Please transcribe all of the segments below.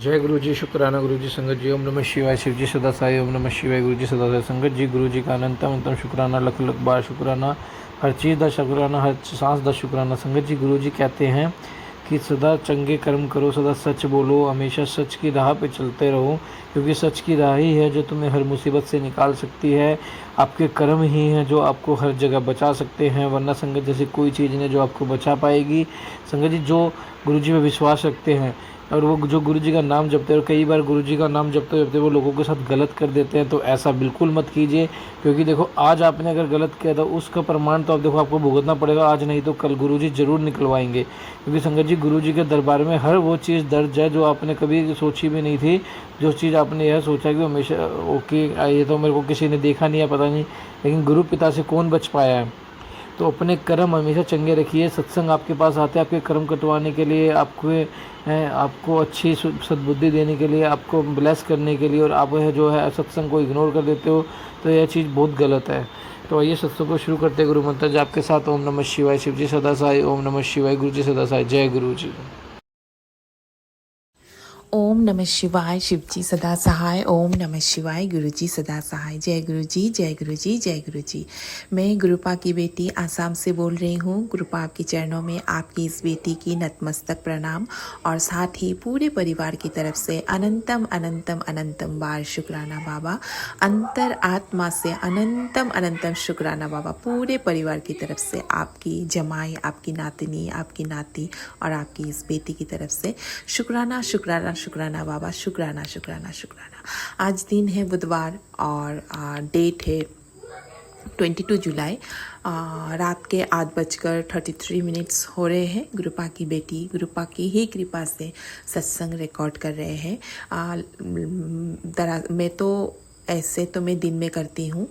जय गुरु जी, शुक्राना गुरु जी, संगत जी। ओम नमः शिवाय, शिव जी सदा साई। ओम नमः शिवाय, गुरु जी सदा साई। संगत जी, गुरु जी का अनंतम अनंतम शुक्राना, लख लख बार शुक्राना, हर चीज़ का शुक्राना, हर सांस का शुक्राना। संगत जी, गुरु जी कहते हैं कि सदा चंगे कर्म करो, सदा सच बोलो, हमेशा सच की राह पे चलते रहो, क्योंकि सच की राह ही है जो तुम्हें हर मुसीबत से निकाल सकती है। आपके कर्म ही हैं जो आपको हर जगह बचा सकते हैं, वरना संगत जैसी कोई चीज़ नहीं जो आपको बचा पाएगी। संगत जी, जो गुरु जी पे विश्वास रखते हैं और वो जो गुरु जी का नाम जपते हैं, और कई बार गुरु जी का नाम जपते जपते वो लोगों के साथ गलत कर देते हैं, तो ऐसा बिल्कुल मत कीजिए। क्योंकि देखो, आज आपने अगर गलत किया तो उसका प्रमाण तो आप देखो आपको भुगतना पड़ेगा, आज नहीं तो कल गुरु जी जरूर निकलवाएंगे। क्योंकि संगत जी, गुरु जी के दरबार में हर वो चीज़ दर्ज है जो आपने कभी सोची भी नहीं थी। जो चीज़ आपने यह सोचा कि हमेशा ओके, ये तो मेरे को किसी ने देखा नहीं है, पता नहीं, लेकिन गुरु पिता से कौन बच पाया है। तो अपने कर्म हमेशा चंगे रखिए। सत्संग आपके पास आते हैं आपके कर्म कटवाने के लिए, आपको अच्छी सद्बुद्धि देने के लिए, आपको ब्लेस करने के लिए, और आप जो है सत्संग को इग्नोर कर देते हो, तो यह चीज़ बहुत गलत है। तो आइए सत्संग को शुरू करते हैं गुरु मंत्र जाप के साथ। ओम नमः शिवाय, शिव जी सदा साई। ओम नमः शिवाय, गुरु जी सदा साई। जय गुरु जी। ओम नमः शिवाय, शिवजी सदा सहाय। ओम नमः शिवाय, गुरुजी सदा सहाय। जय गुरु जी, जय गुरु जी, जय गुरु जी। मैं गुरुपा की बेटी आसाम से बोल रही हूँ। गुरुपा आपके चरणों में आपकी इस बेटी की नतमस्तक प्रणाम, और साथ ही पूरे परिवार की तरफ से अनंतम अनंतम अनंतम बार शुक्राना बाबा। अंतर आत्मा से अनंतम अनंतम शुक्राना बाबा, पूरे परिवार की तरफ से, आपकी जमाई, आपकी नातिनी, आपकी नाती और आपकी इस बेटी की तरफ से शुक्राना शुक्राना शुक्राना बाबा। शुक्राना शुक्राना शुक्राना। आज दिन है बुधवार और डेट है 22 जुलाई। रात के 8:33 हो रहे हैं। गुरुपा की बेटी गुरुपा की ही कृपा से सत्संग रिकॉर्ड कर रहे हैं। मैं तो ऐसे तो मैं दिन में करती हूँ,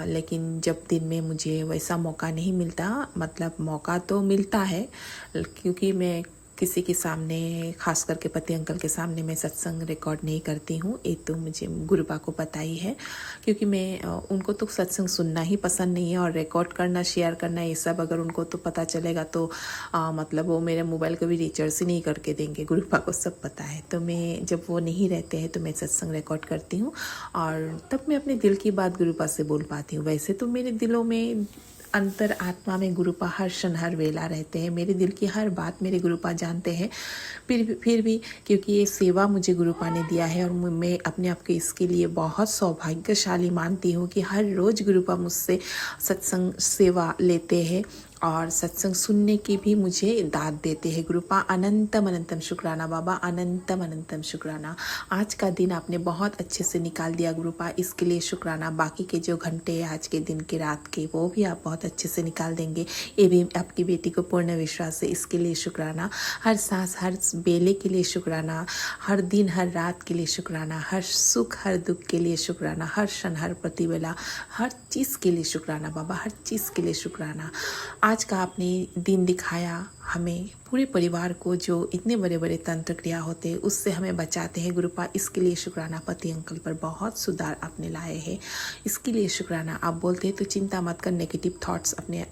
लेकिन जब दिन में मुझे वैसा मौका नहीं मिलता, मतलब मौका तो मिलता है, क्योंकि मैं किसी के सामने, खास करके पति अंकल के सामने, मैं सत्संग रिकॉर्ड नहीं करती हूँ। ये तो मुझे गुरुपा को पता ही है, क्योंकि मैं उनको तो सत्संग सुनना ही पसंद नहीं है, और रिकॉर्ड करना, शेयर करना, ये सब अगर उनको तो पता चलेगा तो मतलब वो मेरे मोबाइल को भी रिचार्ज ही नहीं करके देंगे। गुरुपा को सब पता है। तो मैं, जब वो नहीं रहते हैं तो मैं सत्संग रिकॉर्ड करती हूँ, और तब मैं अपने दिल की बात गुरुपा से बोल पाती हूँ। वैसे तो मेरे दिलों में, अंतर आत्मा में गुरुपा हर क्षण हर वेला रहते हैं। मेरे दिल की हर बात मेरे गुरुपा जानते हैं। फिर भी क्योंकि ये सेवा मुझे गुरुपा ने दिया है, और मैं अपने आप को इसके लिए बहुत सौभाग्यशाली मानती हूँ कि हर रोज़ गुरुपा मुझसे सत्संग सेवा लेते हैं, और सत्संग सुनने की भी मुझे दाद देते हैं। गुरुपा अनंतम अनंतम शुक्राना बाबा, अनंतम अनंतम शुक्राना। आज का दिन आपने बहुत अच्छे से निकाल दिया गुरुपा, इसके लिए शुक्राना। बाकी के जो घंटे आज के दिन के, रात के, वो भी आप बहुत अच्छे से निकाल देंगे, ये भी आपकी बेटी को पूर्ण विश्वास है। इसके लिए शुक्राना। हर सांस, हर बेले के लिए शुक्राना, हर दिन हर रात के लिए शुक्राना, हर सुख हर दुख के लिए शुक्राना, हर क्षण हर प्रतिवेला हर चीज़ के लिए शुक्राना बाबा, हर चीज़ के लिए शुक्राना। आज का आपने दिन दिखाया हमें, पूरे परिवार को, जो इतने बड़े बड़े तंत्र क्रिया होते हैं उससे हमें बचाते हैं गुरुपा, इसके लिए शुक्राना। पति अंकल पर बहुत सुधार आपने लाए हैं, इसके लिए शुक्राना। आप बोलते हैं तो चिंता मत कर, नेगेटिव थॉट्स अपने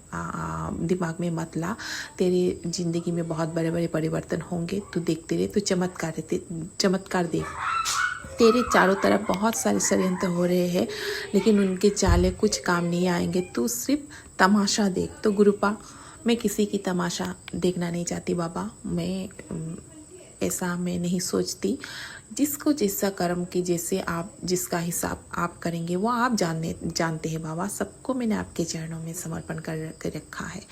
दिमाग में मत ला, तेरे ज़िंदगी में बहुत बड़े बड़े परिवर्तन होंगे, तू देखते रहे, तो चमत्कार देख। तेरे चारों तरफ बहुत सारे षड्यंत्र हो रहे हैं, लेकिन उनके चाले कुछ काम नहीं आएंगे, तू सिर्फ तमाशा देख। तो गुरुपा, मैं किसी की तमाशा देखना नहीं चाहती बाबा, मैं ऐसा मैं नहीं सोचती। जिसको जैसा कर्म की, जैसे आप, जिसका हिसाब आप करेंगे वो आप जानते हैं बाबा। सबको मैंने आपके चरणों में समर्पण कर रखा है।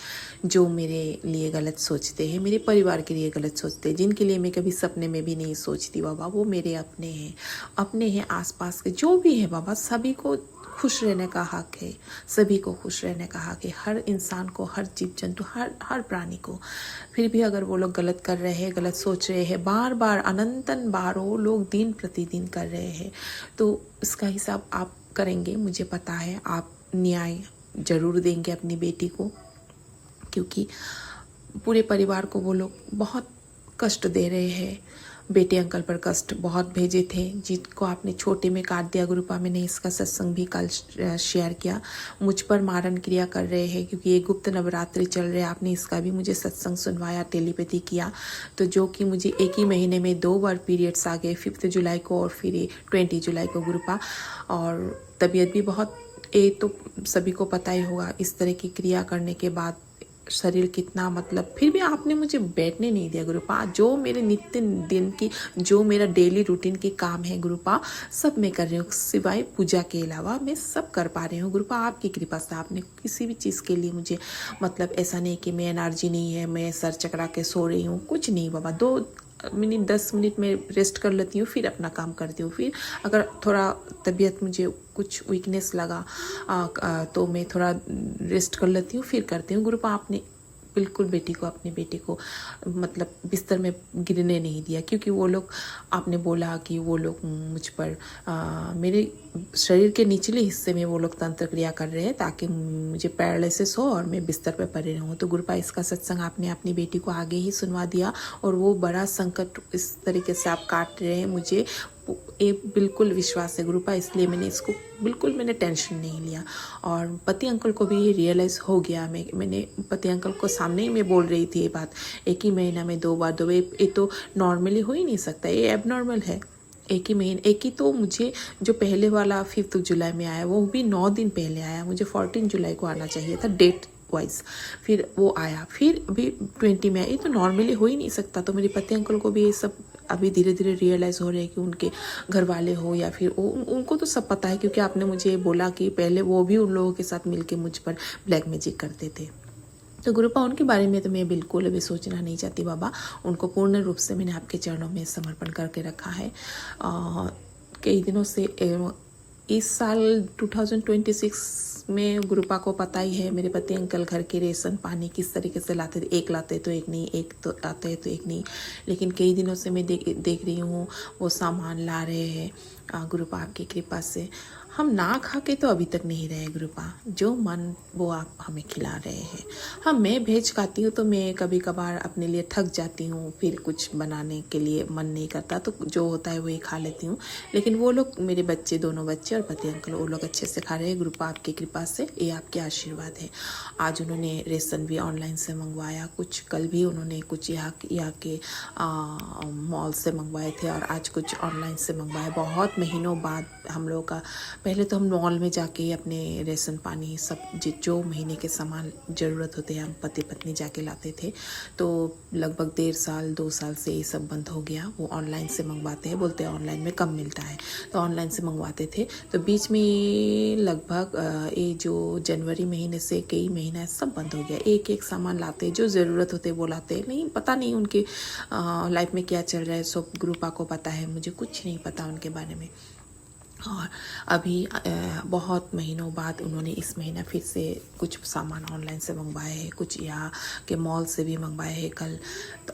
जो मेरे लिए गलत सोचते हैं, मेरे परिवार के लिए गलत सोचते हैं, जिनके लिए मैं कभी सपने में भी नहीं सोचती बाबा, वो मेरे अपने हैं आसपास के जो भी हैं बाबा, सभी को खुश रहने का हक है, सभी को खुश रहने का हक है, हर इंसान को, हर जीव जंतु, हर प्राणी को। फिर भी अगर वो लोग गलत कर रहे हैं, गलत सोच रहे हैं, बार बार अनंतन बार वो लोग दिन प्रतिदिन कर रहे हैं, तो इसका हिसाब आप करेंगे, मुझे पता है। आप न्याय जरूर देंगे अपनी बेटी को, क्योंकि पूरे परिवार को वो लोग बहुत कष्ट दे रहे हैं। बेटे अंकल पर कष्ट बहुत भेजे थे, जिनको आपने छोटे में काट दिया गुरुपा। मैंने इसका सत्संग भी कल शेयर किया। मुझ पर मारण क्रिया कर रहे हैं क्योंकि ये गुप्त नवरात्रि चल रहे हैं। आपने इसका भी मुझे सत्संग सुनवाया, टेलीपैथी किया, तो जो कि मुझे एक ही महीने में 2 बार पीरियड्स आ गए, 5 जुलाई को और फिर 20 जुलाई को गुरुपा। और तबीयत भी बहुत, ये तो सभी को पता ही होगा, इस तरह की क्रिया करने के बाद शरीर कितना, मतलब फिर भी आपने मुझे बैठने नहीं दिया गुरुपा। जो मेरे नित्य दिन की, जो मेरा डेली रूटीन की काम है गुरुपा, सब मैं कर रही हूँ, सिवाय पूजा के अलावा मैं सब कर पा रही हूँ गुरुपा। आपकी कृपा से आपने किसी भी चीज़ के लिए मुझे, मतलब ऐसा नहीं कि मैं एनर्जी नहीं है, मैं सर चकरा के सो रही हूँ, कुछ नहीं बाबा। 10 मिनट में रेस्ट कर लेती हूँ, फिर अपना काम करती हूँ। फिर अगर थोड़ा तबीयत मुझे कुछ वीकनेस लगा तो मैं थोड़ा रेस्ट कर लेती हूँ, फिर करती हूँ गुरुपा। आपने बिल्कुल अपने बेटे को मतलब बिस्तर में गिरने नहीं दिया, क्योंकि वो लोग, आपने बोला कि वो लोग मुझ पर मेरे शरीर के निचले हिस्से में वो लोग तंत्र क्रिया कर रहे हैं ताकि मुझे पैरालिसिस हो और मैं बिस्तर पर पड़े रहूँ। तो गुरुपा इसका सत्संग आपने अपनी बेटी को आगे ही सुनवा दिया, और वो बड़ा संकट इस तरीके से आप काट रहे हैं, मुझे ये बिल्कुल विश्वास है गुरुपा। इसलिए मैंने इसको बिल्कुल टेंशन नहीं लिया। और पति अंकल को भी ये रियलाइज़ हो गया। मैंने पति अंकल को सामने ही मैं बोल रही थी ये बात, एक ही महीना में 2 बार ये तो नॉर्मली हो ही नहीं सकता, ये एबनॉर्मल है। एक ही तो मुझे जो पहले वाला 5 जुलाई में आया, वो भी 9 दिन पहले आया, मुझे 14 जुलाई को आना चाहिए था डेट वाइज, फिर वो आया, फिर अभी 20 में आया। ये तो नॉर्मली हो ही नहीं सकता। तो मेरे पति अंकल को भी ये सब अभी धीरे धीरे रियलाइज़ हो रहे हैं कि उनके घर वाले हो या फिर उनको तो सब पता है, क्योंकि आपने मुझे बोला कि पहले वो भी उन लोगों के साथ मिलके मुझ पर ब्लैक मैजिक करते थे। तो गुरुपा उनके बारे में तो मैं बिल्कुल अभी सोचना नहीं चाहती बाबा। उनको पूर्ण रूप से मैंने आपके चरणों में समर्पण करके रखा है। कई दिनों से इस साल 2026 में गुरुपा को पता ही है, मेरे पति अंकल घर के रेशन पानी किस तरीके से लाते थे। एक लाते तो एक नहीं, एक तो लाते तो एक नहीं, लेकिन कई दिनों से मैं देख रही हूँ वो सामान ला रहे हैं गुरुपा आपकी कृपा से। हम ना खा के तो अभी तक नहीं रहे गुरुपा, जो मन वो आप हमें खिला रहे हैं। हाँ, मैं भेज खाती हूँ तो मैं कभी कभार अपने लिए थक जाती हूँ, फिर कुछ बनाने के लिए मन नहीं करता, तो जो होता है वही खा लेती हूँ। लेकिन वो लोग, मेरे बच्चे, दोनों बच्चे और पति अंकल, वो लोग अच्छे से खा रहे हैं गुरुपा आपकी कृपा से। ये आपके आशीर्वाद है। आज उन्होंने रेशन भी ऑनलाइन से मंगवाया, कुछ कल भी उन्होंने कुछ यहाँ के मॉल से मंगवाए थे, और आज कुछ ऑनलाइन से मंगवाए। बहुत महीनों बाद हम लोग का, पहले तो हम मॉल में जाके अपने रेशन पानी सब जो महीने के सामान ज़रूरत होते हैं हम पति पत्नी जाके लाते थे। तो लगभग 1.5-2 साल से ये सब बंद हो गया। वो ऑनलाइन से मंगवाते हैं, बोलते हैं ऑनलाइन में कम मिलता है, तो ऑनलाइन से मंगवाते थे। तो बीच में लगभग ये जो जनवरी महीने से कई महीना सब बंद हो गया। एक सामान लाते, जो ज़रूरत होते वो लाते। नहीं, पता नहीं उनके लाइफ में क्या चल रहा है, सब गुरुपा को पता है, मुझे कुछ नहीं पता उनके बारे में। और अभी बहुत महीनों बाद उन्होंने इस महीना फिर से कुछ सामान ऑनलाइन से मंगवाए हैं, कुछ यहाँ के मॉल से भी मंगवाए हैं कल।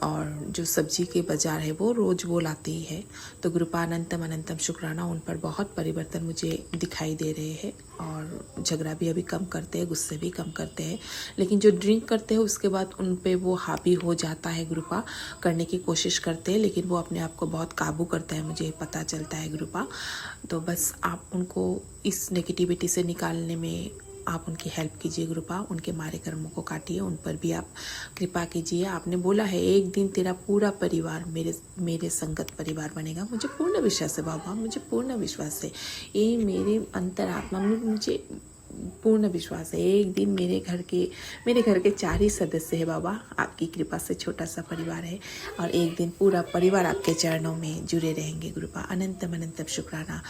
और जो सब्जी के बाज़ार है वो रोज़ वो लाती ही है। तो गुरुपा अनंतम अनंतम शुक्राना, उन पर बहुत परिवर्तन मुझे दिखाई दे रहे हैं। और झगड़ा भी अभी कम करते हैं, गुस्से भी कम करते हैं, लेकिन जो ड्रिंक करते हैं उसके बाद उन पे वो हावी हो जाता है गुरुपा। करने की कोशिश करते हैं लेकिन वो अपने आप को बहुत काबू करता है, मुझे पता चलता है गुरुपा। तो बस आप उनको इस नेगेटिविटी से निकालने में आप उनकी हेल्प कीजिए गुरुपा। उनके मारे कर्मों को काटिए, उन पर भी आप कृपा कीजिए। आपने बोला है एक दिन तेरा पूरा परिवार मेरे संगत परिवार बनेगा। मुझे पूर्ण विश्वास है बाबा, मुझे पूर्ण विश्वास है। ये मेरे अंतरात्मा में मुझे पूर्ण विश्वास है। एक दिन मेरे घर के 4 ही सदस्य है बाबा, आपकी कृपा से छोटा सा परिवार है, और एक दिन पूरा परिवार आपके चरणों में जुड़े रहेंगे गुरुपा। अनंतम अनंतम शुक्राना।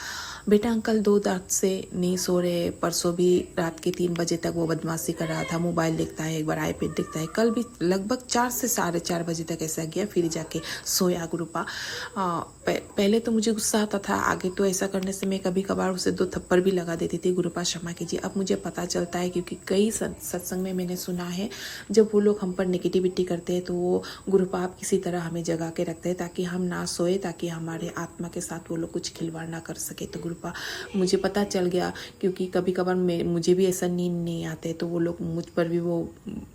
बेटा अंकल 2 रात से नहीं सो रहे, परसों भी रात के 3 बजे तक वो बदमाशी कर रहा था, मोबाइल देखता है, एक बार आईपैड देखता है। कल भी लगभग 4 से 4:30 बजे तक ऐसा गया, फिर जाके सोया गुरुपा। पहले तो मुझे गुस्सा आता था, आगे तो ऐसा करने से मैं कभी कभार उसे 2 थप्पड़ भी लगा देती थी। गुरुपा क्षमा कीजिए। अब मुझे पता चलता है, क्योंकि कई सत्संग में मैंने सुना है जब वो लोग हम पर नेगेटिविटी करते हैं तो वो गुरुपा आप किसी तरह हमें जगा के रखते हैं ताकि हम ना सोए, ताकि हमारे आत्मा के साथ वो लोग कुछ खिलवाड़ ना कर सके। तो गुरुपा मुझे पता चल गया, क्योंकि कभी कभार मुझे भी ऐसा नींद नहीं आते, तो वो लोग मुझ पर भी वो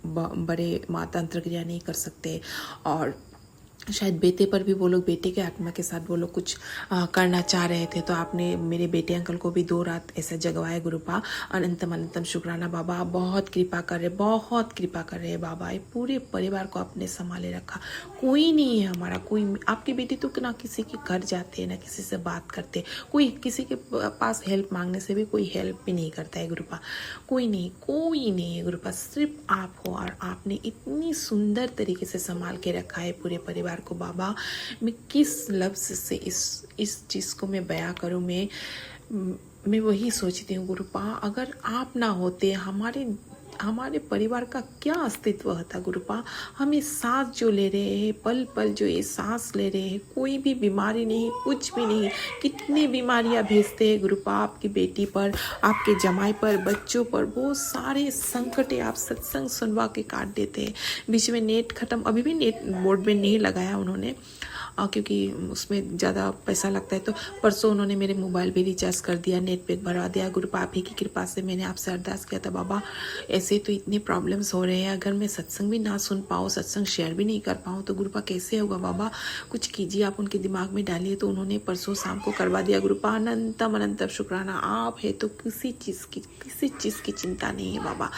बड़े तंत्र क्रिया नहीं कर सकते। और शायद बेटे पर भी वो लोग, बेटे के आत्मा के साथ वो लोग कुछ करना चाह रहे थे। तो आपने मेरे बेटे अंकल को भी 2 रात ऐसा जगवाया गुरुपा। अनंतम अनंतम शुक्राना बाबा, आप बहुत कृपा कर रहे, बहुत कृपा कर रहे हैं बाबा। ये पूरे परिवार को आपने संभाले रखा। कोई नहीं है हमारा, कोई। आपकी बेटी तो ना किसी के घर जाते हैं, ना किसी से बात करते, कोई किसी के पास हेल्प मांगने से भी कोई हेल्प भी नहीं करता है गुरुपा। कोई नहीं है गुरुपा, सिर्फ आप हो। और आपने इतनी सुंदर तरीके से संभाल के रखा है पूरे परिवार को बाबा। मैं किस लफ्ज से इस चीज़ को मैं बयां करूं। मैं वही सोचती हूँ गुरुपा, अगर आप ना होते हमारे परिवार का क्या अस्तित्व होता गुरुपा। हम ये सांस जो ले रहे हैं, पल पल जो ये सांस ले रहे हैं, कोई भी बीमारी नहीं, कुछ भी नहीं। कितनी बीमारियां भेजते हैं गुरुपा आपकी बेटी पर, आपके जमाई पर, बच्चों पर। वो सारे संकट आप सत्संग सुनवा के काट देते हैं। बीच में नेट खत्म, अभी भी नेट बोर्ड में नहीं लगाया उन्होंने, क्योंकि उसमें ज़्यादा पैसा लगता है। तो परसों उन्होंने मेरे मोबाइल भी रिचार्ज कर दिया, नेट पैक भरवा दिया। गुरुपा आप ही की कृपा से मैंने आपसे अरदास किया था बाबा, ऐसे तो इतने प्रॉब्लम्स हो रहे हैं, अगर मैं सत्संग भी ना सुन पाऊँ, सत्संग शेयर भी नहीं कर पाऊँ तो गुरुपा कैसे होगा बाबा, कुछ कीजिए, आप उनके दिमाग में डालिए। तो उन्होंने परसों शाम को करवा दिया गुरुपा। अनंतम अनंतम शुक्राना, आप है तो किसी चीज़ की चिंता नहीं है बाबा।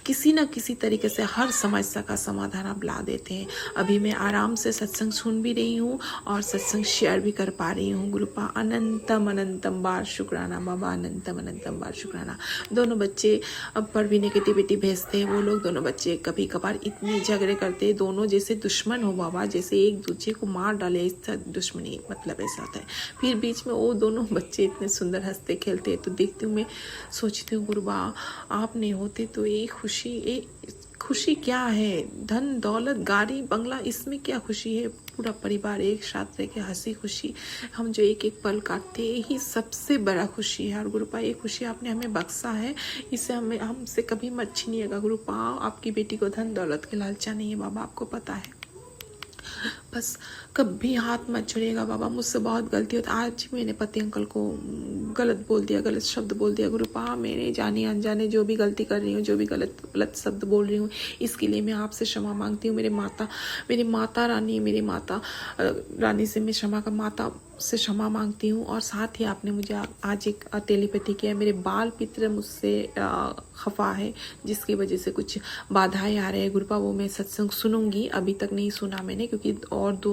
किसी न किसी तरीके से हर समस्या का समाधान आप ला देते हैं। अभी मैं आराम से सत्संग सुन भी रही हूँ और सत्संग शेयर भी कर पा रही हूँ गुरुपा। अनंतम अनंतम बार शुक्राना बाबा, अनंतम अनंतम बार शुक्राना। दोनों बच्चे अब पर भी नेगेटिविटी भेजते हैं वो लोग, दोनों बच्चे कभी कभार इतने झगड़े करते हैं, दोनों जैसे दुश्मन हो बाबा, जैसे एक दूसरे को मार डाले, इसका दुश्मनी मतलब ऐसा होता है। फिर बीच में वो दोनों बच्चे इतने सुंदर हंसते खेलते हैं, तो देखती हूँ मैं, सोचती हूँ गुरुबा आप नहीं होते तो ये खुशी क्या है, धन दौलत गाड़ी बंगला, इसमें क्या खुशी है। पूरा परिवार एक साथ रह के हंसी खुशी हम जो एक एक पल काटते हैं, यही सबसे बड़ा खुशी है। और गुरुपा ये खुशी आपने हमें बख्शा है, इसे हमसे कभी मत छीनिएगा गुरुपा। आपकी बेटी को धन दौलत के लालचा नहीं है बाबा, आपको पता है। बस कभी हाथ मत छोड़िएगा बाबा, मुझसे बहुत गलती होती। आज मैंने पति अंकल को गलत बोल दिया, गलत शब्द बोल दिया गुरुपा। मैंने जाने अनजाने जो भी गलती कर रही हूँ, जो भी गलत शब्द बोल रही हूँ, इसके लिए मैं आपसे क्षमा मांगती हूँ। मेरी माता रानी से मैं माता से क्षमा मांगती हूँ। और साथ ही आपने मुझे आज एक टेलीपैथी किया, मेरे बाल पित्र मुझसे खफा है, जिसकी वजह से कुछ बाधाएं आ रहे हैं गुरुपा। वो मैं सत्संग सुनूंगी, अभी तक नहीं सुना मैंने, क्योंकि और 2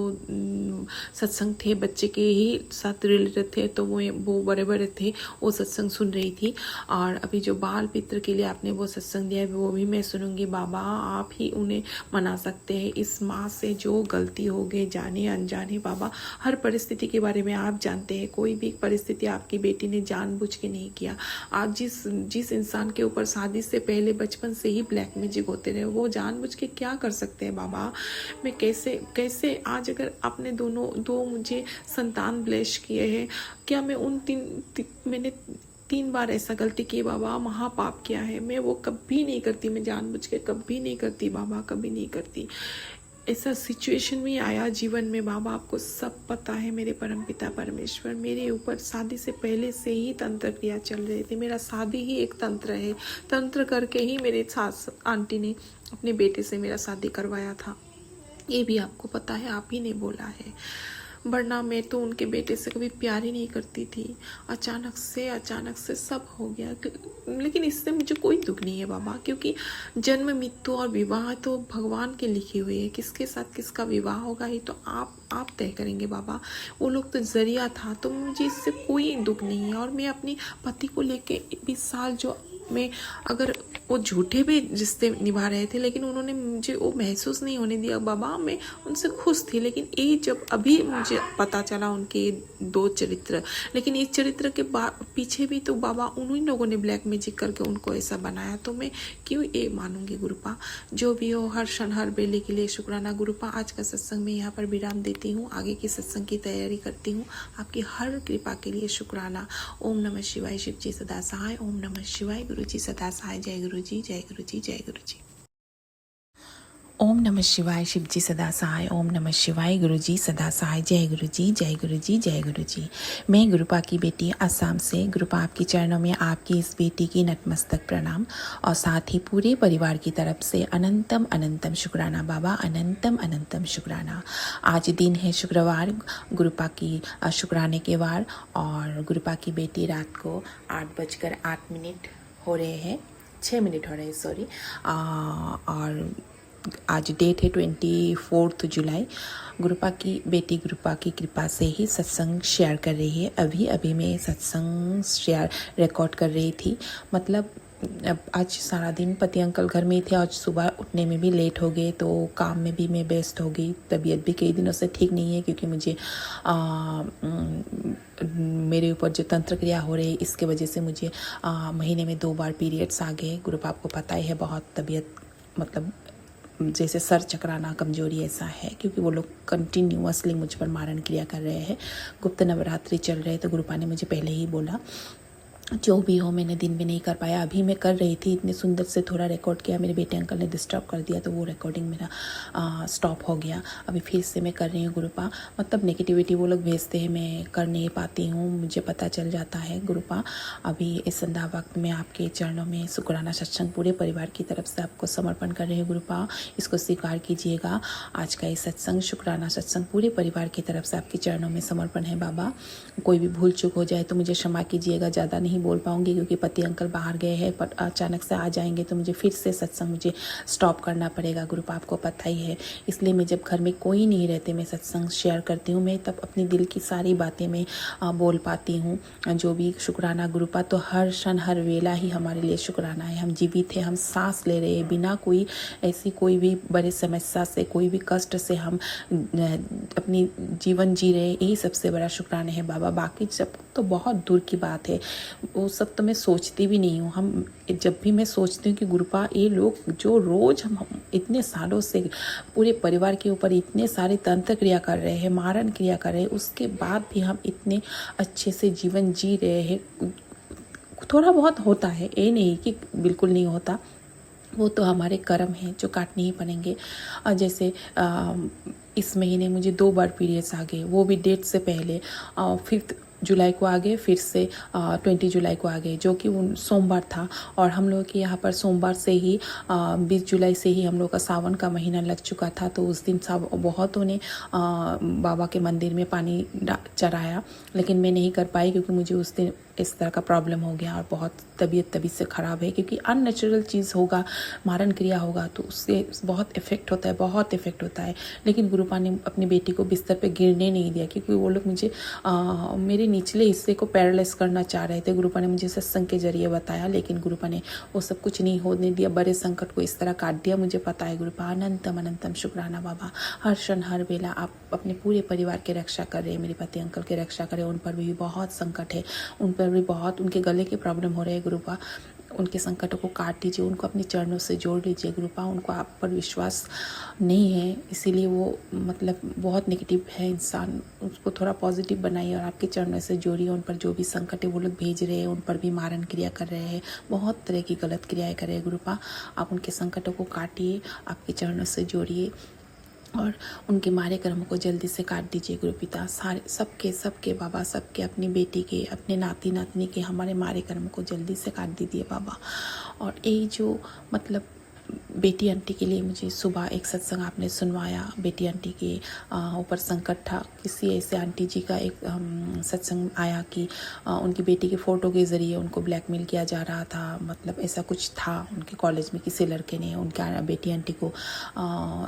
सत्संग थे बच्चे के ही साथ रिलेटेड थे, तो वो बड़े थे, वो सत्संग सुन रही थी। और अभी जो बाल पित्र के लिए आपने वो सत्संग दिया है, वो भी मैं सुनूंगी बाबा। आप ही उन्हें मना सकते हैं। इस माँ से जो गलती हो गई जाने अनजाने बाबा, हर परिस्थिति के बारे में आप जानते हैं। कोई भी परिस्थिति आपकी बेटी ने जानबूझ के नहीं किया। आप जिस इंसान के ऊपर शादी से पहले बचपन से ही ब्लैक मैजिक होते रहे, वो जानबूझ के क्या कर सकते हैं बाबा। मैं कैसे आज अगर आपने दो मुझे संतान ब्लेस किए हैं, क्या मैं मैंने 3 बार ऐसा गलती की बाबा, महापाप किया है, मैं वो कभी नहीं करती, मैं जानबूझ के कभी नहीं करती बाबा, कभी नहीं करती। ऐसा सिचुएशन में आया जीवन में बाबा, आपको सब पता है। मेरे परमपिता परमेश्वर, मेरे ऊपर शादी से पहले से ही तंत्र क्रिया चल रहे थे। मेरा शादी ही एक तंत्र है, तंत्र करके ही मेरे सास आंटी ने अपने बेटे से मेरा शादी करवाया था। ये भी आपको पता है, आप ही ने बोला है। वरना मैं तो उनके बेटे से कभी प्यार ही नहीं करती थी। अचानक से सब हो गया। लेकिन इससे मुझे कोई दुख नहीं है बाबा, क्योंकि जन्म मृत्यु और विवाह तो भगवान के लिखी हुई है। किसके साथ किसका विवाह होगा ये तो आप तय करेंगे बाबा। वो लोग तो जरिया था, तो मुझे इससे कोई दुख नहीं है। और मैं अपने पति को लेके 20 साल जो मैं, अगर वो झूठे भी रिश्ते निभा रहे थे, लेकिन उन्होंने मुझे वो महसूस नहीं होने दिया बाबा। मैं उनसे खुश थी, लेकिन ये जब अभी मुझे पता चला उनके 2 चरित्र, लेकिन इस चरित्र के पीछे भी तो बाबा उन्हीं लोगों ने ब्लैक मैजिक करके उनको ऐसा बनाया, तो मैं क्यों ये मानूंगी गुरुपा। जो भी हो, हर क्षण हर बेले के लिए शुक्राना गुरुपा। आज का सत्संग मैं यहाँ पर विराम देती हूँ, आगे की सत्संग की तैयारी करती हूँ। आपकी हर कृपा के लिए शुक्राना। ओम नमः शिवाय, शिव जी सदा सहाय। ओम नमः शिवाय, गुरु जी सदा सहाय। जय गुरु जी, जय गुरु जी, जय गुरु जी। ओम नमः शिवाय, शिव जी सदा सहाय। ओम नमः शिवाय, गुरु जी सदा सहाय। जय गुरु जी, जय गुरु जी, जय गुरु जी। मैं गुरुपा की बेटी असम से। गुरुपा आपके चरणों में आपकी इस बेटी की नतमस्तक प्रणाम और साथ ही पूरे परिवार की तरफ से अनंतम अनंतम शुक्राना बाबा, अनंतम अनंतम शुक्राना। आज दिन है शुक्रवार, गुरुपा की शुक्राने के वार, और गुरुपा की बेटी रात को 8:08 हो रहे हैं, 6 मिनट हो रहे हैं, सॉरी। और आज डेट है 24 जुलाई। गुरुपा की बेटी गुरुपा की कृपा से ही सत्संग शेयर कर रही है। अभी अभी मैं सत्संग शेयर रिकॉर्ड कर रही थी। मतलब अब आज सारा दिन पति अंकल घर में ही थे। आज सुबह उठने में भी लेट हो गए, तो काम में भी मैं व्यस्त हो गई। तबीयत भी कई दिनों से ठीक नहीं है, क्योंकि मुझे मेरे ऊपर जो तंत्र क्रिया हो रही है, इसके वजह से मुझे महीने में 2 बार पीरियड्स आ गए। गुरुपा आपको पता ही है, बहुत तबीयत मतलब जैसे सर चकराना, कमजोरी ऐसा है, क्योंकि वो लोग कंटिन्यूअसली मुझ पर मारण क्रिया कर रहे हैं। गुप्त नवरात्रि चल रहे, तो गुरुपा ने मुझे पहले ही बोला जो भी हो। मैंने दिन में नहीं कर पाया, अभी मैं कर रही थी, इतने सुंदर से थोड़ा रिकॉर्ड किया, मेरे बेटे अंकल ने डिस्टर्ब कर दिया, तो वो रिकॉर्डिंग मेरा स्टॉप हो गया। अभी फिर से मैं कर रही हूँ गुरुपा। मतलब नेगेटिविटी वो लोग भेजते हैं, मैं कर नहीं पाती हूँ, मुझे पता चल जाता है गुरुपा। अभी इस संध्या वक्त में आपके चरणों में शुक्राना सत्संग पूरे परिवार की तरफ से आपको समर्पण कर रही हूँ गुरुपा। इसको स्वीकार कीजिएगा। आज का ये सत्संग, शुक्राना सत्संग, पूरे परिवार की तरफ से आपके चरणों में समर्पण है बाबा। कोई भी भूल चूक हो जाए तो मुझे क्षमा कीजिएगा। ज़्यादा नहीं बोल पाऊंगी, क्योंकि पति अंकल बाहर गए हैं, पर अचानक से आ जाएंगे तो मुझे फिर से सत्संग मुझे स्टॉप करना पड़ेगा। गुरुपा आपको पता ही है, इसलिए मैं जब घर में कोई नहीं रहते, मैं सत्संग शेयर करती हूँ। मैं तब अपनी दिल की सारी बातें मैं बोल पाती हूँ। जो भी शुक्राना गुरुपा, तो हर क्षण हर वेला ही हमारे लिए शुक्राना है। हम जीवित हैं, हम सांस ले रहे हैं, बिना कोई ऐसी कोई भी बड़े समस्या से, कोई भी कष्ट से हम अपनी जीवन जी रहे, यही सबसे बड़ा शुक्राना है बाबा। बाकी सब तो बहुत दूर की बात है, वो सब तो मैं सोचती भी नहीं हूँ। हम जब भी मैं सोचती हूँ कि गुरुपा, ये लोग जो रोज हम इतने सालों से पूरे परिवार के ऊपर इतने सारे तंत्र क्रिया कर रहे हैं, मारण क्रिया कर रहे हैं, उसके बाद भी हम इतने अच्छे से जीवन जी रहे हैं। थोड़ा बहुत होता है, ये नहीं कि बिल्कुल नहीं होता, वो तो हमारे कर्म हैं जो काटने ही पड़ेंगे। जैसे इस महीने मुझे 2 बार पीरियड्स आ गए, वो भी डेट से पहले। 5 जुलाई को आ गए, फिर से 20 जुलाई को आ गए, जो कि सोमवार था। और हम लोग के यहाँ पर सोमवार से ही 20 जुलाई से ही हम लोग का सावन का महीना लग चुका था। तो उस दिन सब बहुतों ने बाबा के मंदिर में पानी चढ़ाया, लेकिन मैं नहीं कर पाई, क्योंकि मुझे उस दिन इस तरह का प्रॉब्लम हो गया और बहुत तबीयत तभी से ख़राब है। क्योंकि अननेचुरल चीज़ होगा, मारण क्रिया होगा, तो उससे बहुत इफ़ेक्ट होता है, बहुत इफ़ेक्ट होता है। लेकिन गुरुपा ने अपनी बेटी को बिस्तर पे गिरने नहीं दिया, क्योंकि वो लोग मुझे मेरे निचले हिस्से को पैरालाइज करना चाह रहे थे। गुरुपा ने मुझे सत्संग के जरिए बताया, लेकिन गुरुपा ने वो सब कुछ नहीं होने दिया, बड़े संकट को इस तरह काट दिया। मुझे पता है गुरुपा, अनंतम अनंतम शुक्राना बाबा। हर क्षण हर वेला आप अपने पूरे परिवार की रक्षा कर रहे हैं, मेरे पति अंकल की रक्षा करें। उन पर भी बहुत संकट है, उन पर भी बहुत उनके गले के प्रॉब्लम हो रहे हैं गुरुपा। उनके संकटों को काट दीजिए, उनको अपने चरणों से जोड़ लीजिए गुरुपा। उनको आप पर विश्वास नहीं है, इसीलिए वो मतलब बहुत नेगेटिव है इंसान, उसको थोड़ा पॉजिटिव बनाइए और आपके चरणों से जोड़िए। उन पर जो भी संकट है वो लोग भेज रहे हैं, उन पर भी मारण क्रिया कर रहे हैं, बहुत तरह की गलत क्रियाएं कर रहे हैं गुरुपा। आप उनके संकटों को काटिए, आपके चरणों से जोड़िए और उनके मारे कर्मों को जल्दी से काट दीजिए गुरुपिता। सारे सबके बाबा, सबके, अपनी बेटी के, अपने नाती नातनी के हमारे मारे कर्म को जल्दी से काट दीजिए बाबा। और यही जो मतलब बेटी आंटी के लिए मुझे सुबह एक सत्संग आपने सुनवाया, बेटी आंटी के ऊपर संकट था। किसी ऐसे आंटी जी का एक सत्संग आया कि उनकी बेटी के फ़ोटो के ज़रिए उनको ब्लैकमेल किया जा रहा था, मतलब ऐसा कुछ था उनके कॉलेज में। किसी लड़के ने उनकी बेटी आंटी को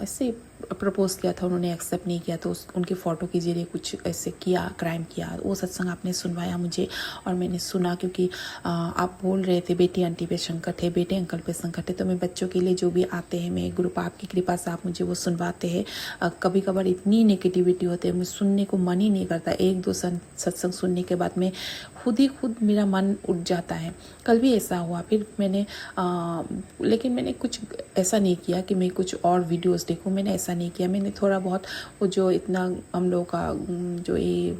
ऐसे प्रपोज किया था, उन्होंने एक्सेप्ट नहीं किया, तो उनके फ़ोटो के ज़रिए कुछ ऐसे किया, क्राइम किया। वो सत्संग आपने सुनवाया मुझे और मैंने सुना, क्योंकि आप बोल रहे थे बेटी आंटी पे संकट है, बेटे अंकल पे संकट है। तो मैं बच्चों के लिए जो भी आते हैं, मैं गुरुपा आपकी कृपा से आप मुझे वो सुनवाते हैं। कभी कभार इतनी नेगेटिविटी होती है, मैं सुनने को मन ही नहीं करता। 1-2 सत्संग सुनने के बाद मैं खुद मेरा मन उठ जाता है। कल भी ऐसा हुआ, फिर मैंने लेकिन मैंने कुछ ऐसा नहीं किया कि मैं कुछ और वीडियोस देखूं, मैंने ऐसा नहीं किया। मैंने थोड़ा बहुत वो जो इतना हम लोग का जो ये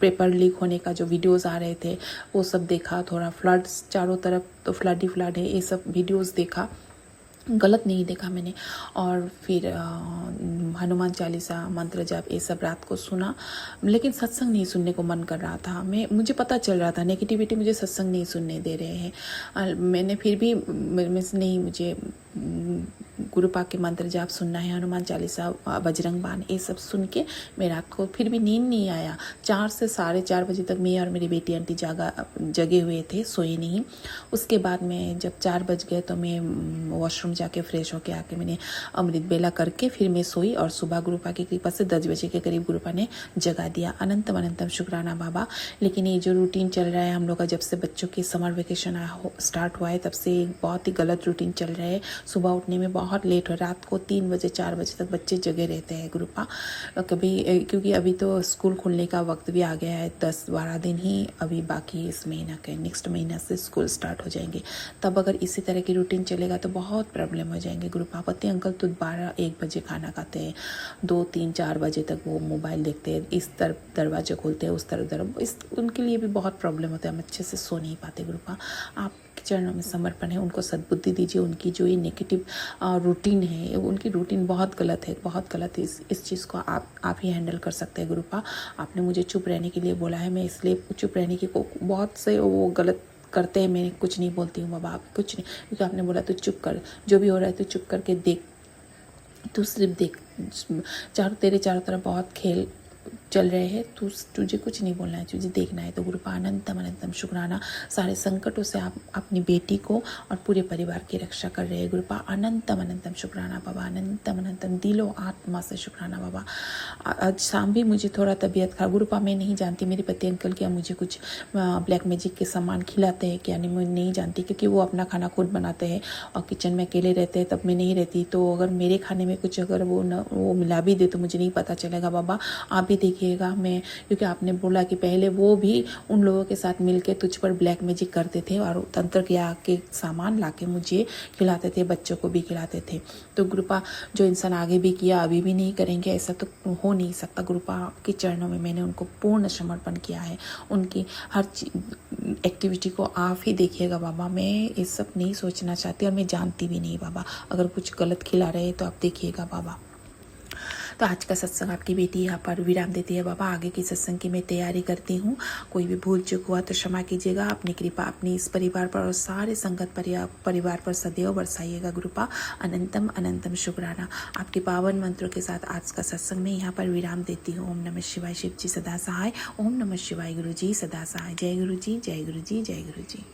पेपर लीक होने का जो वीडियोस आ रहे थे वो सब देखा, थोड़ा फ्लड्स चारों तरफ, तो फ्लड ही फ्लड है, ये सब वीडियोस देखा। गलत नहीं देखा मैंने। और फिर हनुमान चालीसा, मंत्र जाप, ये सब रात को सुना, लेकिन सत्संग नहीं सुनने को मन कर रहा था। मुझे पता चल रहा था नेगेटिविटी मुझे सत्संग नहीं सुनने दे रहे हैं। मैंने फिर भी नहीं, मुझे गुरुपा के मंत्र जाप सुनना है, हनुमान चालीसा, बजरंग बाण, ये सब सुन के मैं रात को फिर भी नींद नहीं आया। 4 से 4:30 बजे तक मैं और मेरी बेटी आंटी जगे हुए थे, सोए नहीं। उसके बाद में जब 4 बज गए तो मैं वॉशरूम जाके फ्रेश होके आके मैंने अमृत बेला करके फिर मैं सोई। और सुबह गुरुपा की कृपा से 10 बजे के करीब गुरुपा ने जगा दिया। अनंतम अनंतम शुक्राना बाबा। लेकिन ये जो रूटीन चल रहा है हम लोग का, जब से बच्चों की समर वेकेशन स्टार्ट हुआ है तब से बहुत ही गलत रूटीन चल रहा है। सुबह उठने में बहुत लेट हो, रात को 3 बजे 4 बजे तक बच्चे जगे रहते हैं गुरुपा। कभी क्योंकि अभी तो स्कूल खुलने का वक्त भी आ गया है, 10-12 दिन ही अभी बाकी इस महीना के। नेक्स्ट महीना से स्कूल स्टार्ट हो जाएंगे। तब अगर इसी तरह की रूटीन चलेगा तो बहुत प्रॉब्लम हो जाएंगे गुरुपा। पति अंकल तो 12-1 बजे खाना खाते हैं, 2-3-4 बजे तक वो मोबाइल देखते हैं, इस तरफ दरवाजे खोलते हैं, उस तरफ उनके लिए भी बहुत प्रॉब्लम होता है, हम अच्छे से सो नहीं पाते गुरुपा। आप चरणों में समर्पण है, उनको सद्बुद्धि दीजिए। उनकी जो ये नेगेटिव रूटीन है, उनकी रूटीन बहुत गलत है, बहुत गलत है। इस चीज़ को आप ही हैंडल कर सकते हैं गुरुपा। आपने मुझे चुप रहने के लिए बोला है, मैं इसलिए चुप रहने की बहुत से वो गलत करते हैं, मैं कुछ नहीं बोलती हूँ बाबा, आप कुछ नहीं, क्योंकि आपने बोला तू चुप कर, जो भी हो रहा है तू चुप करके देख, तू सिर्फ देख। तेरे चारों तरफ बहुत खेल चल रहे हैं, तुझे कुछ नहीं बोलना है, तुझे देखना है। तो गुरुपा अनंतम अनंतम शुक्राना। सारे संकटों से आप अपनी बेटी को और पूरे परिवार की रक्षा कर रहे हैं गुरुपा। अनंतम अनंतम शुक्राना बाबा, अनंतम अनंतम दिलो आत्मा से शुक्राना बाबा। आज शाम भी मुझे थोड़ा तबीयत खराब गुरुपा, मैं नहीं जानती मेरे पति अंकल क्या मुझे कुछ ब्लैक मैजिक के सामान खिलाते हैं क्या, नहीं मैं नहीं जानती, क्योंकि वो अपना खाना खुद बनाते हैं और किचन में अकेले रहते हैं, तब मैं नहीं रहती। तो अगर मेरे खाने में कुछ अगर वो मिला भी दे तो मुझे नहीं पता चलेगा बाबा, आप भी देखिएगा। मैं, क्योंकि आपने बोला कि पहले वो भी उन लोगों के साथ मिलके तुझ पर ब्लैक मैजिक करते थे और तंत्र क्रिया के सामान लाके मुझे खिलाते थे, बच्चों को भी खिलाते थे। तो गुरुपा जो इंसान आगे भी किया अभी भी नहीं करेंगे, ऐसा तो हो नहीं सकता गुरुपा। आपके चरणों में मैंने उनको पूर्ण समर्पण किया है। उनकी हर एक्टिविटी को आप ही देखिएगा बाबा। मैं ये सब नहीं सोचना चाहती और मैं जानती भी नहीं बाबा। अगर कुछ गलत खिला रहे हैं तो आप देखिएगा बाबा। तो आज का सत्संग आपकी बेटी यहाँ पर विराम देती है बाबा। आगे की सत्संग की मैं तैयारी करती हूँ। कोई भी भूल चूक हुआ तो क्षमा कीजिएगा। अपनी कृपा अपनी इस परिवार पर और सारे संगत परिवार पर सदैव बरसाइएगा गुरुपा। अनंतम अनंतम शुक्राना। आपके पावन मंत्रों के साथ आज का सत्संग मैं यहाँ पर विराम देती हूँ। ओम नमः शिवाय, शिव जी सदा सहाय। ओम नमः शिवाय, गुरु जी सदा सहाय। जय गुरु जी, जय गुरु जी, जय गुरु जी।